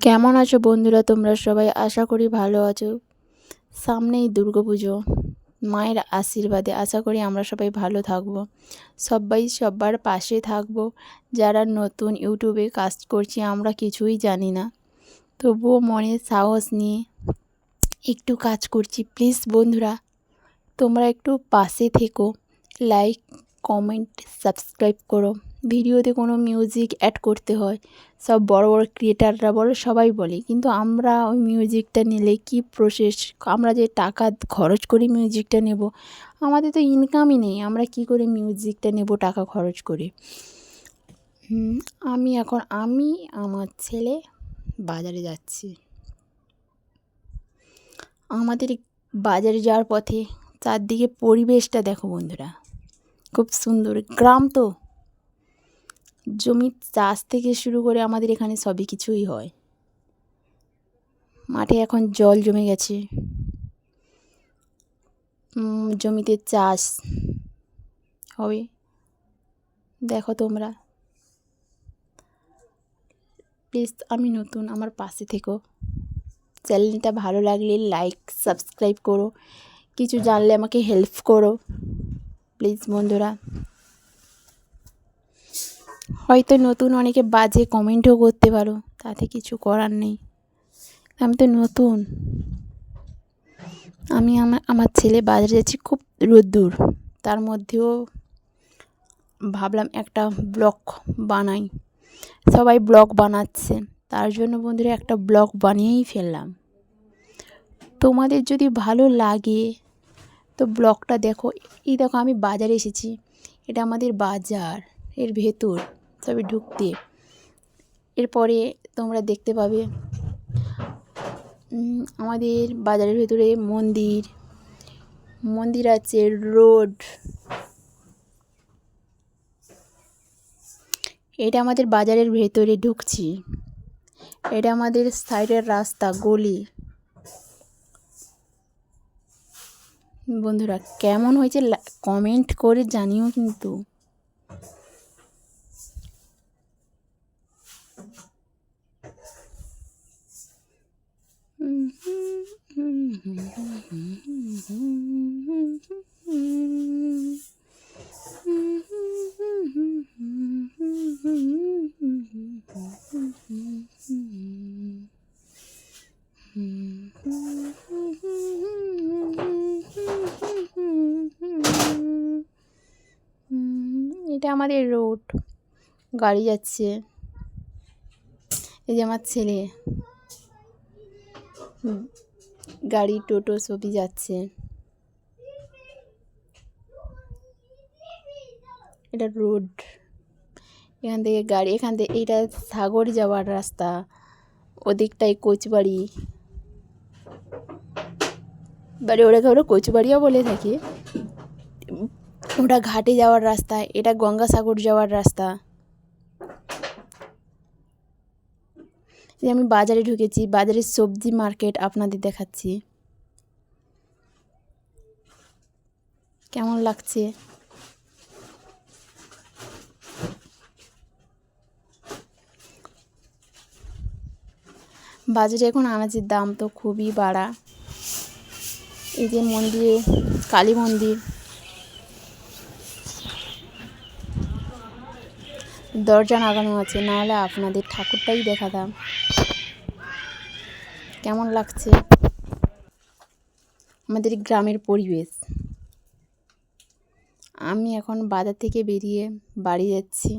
কেমন আছো বন্ধুরা? তোমরা সবাই আশা করি ভালো আছো। সামনেই দুর্গাপুজো, মায়ের আশীর্বাদে আশা করি আমরা সবাই ভালো থাকবো, সবাই সবার পাশে থাকবো। যারা নতুন ইউটিউবে কাজ করছি, আমরা কিছুই জানি না, তবুও মনে সাহস নিয়ে একটু কাজ করছি। প্লিজ বন্ধুরা, তোমরা একটু পাশে থেকো, লাইক, কমেন্ট, সাবস্ক্রাইব করো। ভিডিওতে কোনো মিউজিক অ্যাড করতে হয়, সব বড় বড় ক্রিয়েটাররা বলে, সবাই বলে, কিন্তু আমরা ওই মিউজিকটা নিলে কি প্রসেস, আমরা যে টাকা খরচ করি মিউজিকটা নেব, আমাদের তো ইনকামই নেই, আমরা কি করে মিউজিকটা নেব টাকা খরচ করে? আমি আমার ছেলে বাজারে যাচ্ছি। আমাদের বাজারে যাওয়ার পথে চারদিকে পরিবেশটা দেখো বন্ধুরা, খুব সুন্দর। গ্রাম তো, জমির চাষ থেকে শুরু করে আমাদের এখানে সবই কিছুই হয়। মাঠে এখন জল জমে গেছে, জমিতে চাষ হবে। দেখো তোমরা, প্লিজ, আমি নতুন, আমার পাশে থেকো। চ্যানেলটা ভালো লাগলে লাইক, সাবস্ক্রাইব করো, কিছু জানলে আমাকে হেল্প করো প্লিজ বন্ধুরা। হয়তো নতুন অনেকে বাজে কমেন্টও করতে পারো, তাতে কিছু করার নেই, আমি তো নতুন। আমি আমার ছেলে বাজারে যাচ্ছি, খুব রোদ্দুর, তার মধ্যেও ভাবলাম একটা ব্লগ বানাই। সবাই ব্লগ বানাচ্ছে, তার জন্য বন্ধুরা একটা ব্লগ বানিয়েই ফেললাম। তোমাদের যদি ভালো লাগে তো ব্লগটা দেখো। এই দেখো, আমি বাজারে এসেছি, এটা আমাদের বাজার, এর ভেতর তবে ঢুকতে। এরপরে তোমরা দেখতে পাবে আমাদের বাজারের ভেতরে মন্দির আছে, রোড। এটা আমাদের বাজারের ভেতরে ঢুকছি, এটা আমাদের সাইডের রাস্তা, গলি। বন্ধুরা কেমন হয়েছে কমেন্ট করে জানিও কিন্তু। এটা আমাদের রোড, গাড়ি যাচ্ছে। এই যে আমার ছেলে, গাড়ি, টোটো সবই যাচ্ছে। এটা রোড, এখান থেকে গাড়ি, এখান থেকে এটা সাগর যাওয়ার রাস্তা, ওদিকটাই কোচবাড়ি বাড়ি, ওটাকে ওরা কোচবাড়িও বলে থাকে। ওটা ঘাটে যাওয়ার রাস্তা, এটা গঙ্গাসাগর যাওয়ার রাস্তা। আমি বাজারে ঢুকেছি, বাজারের সবজি মার্কেট আপনাদের দেখাচ্ছি। কেমন লাগছে? বাজারে এখন আনাজের দাম তো খুবই বাড়া। এই যে মন্দিরে, কালী মন্দির, দরজা লাগানো আছে, নাহলে আপনাদের ঠাকুরটাই দেখাতাম। কেমন লাগছে আমাদের গ্রামের পরিবেশ? আমি এখন বাজার থেকে বেরিয়ে বাড়ি যাচ্ছি।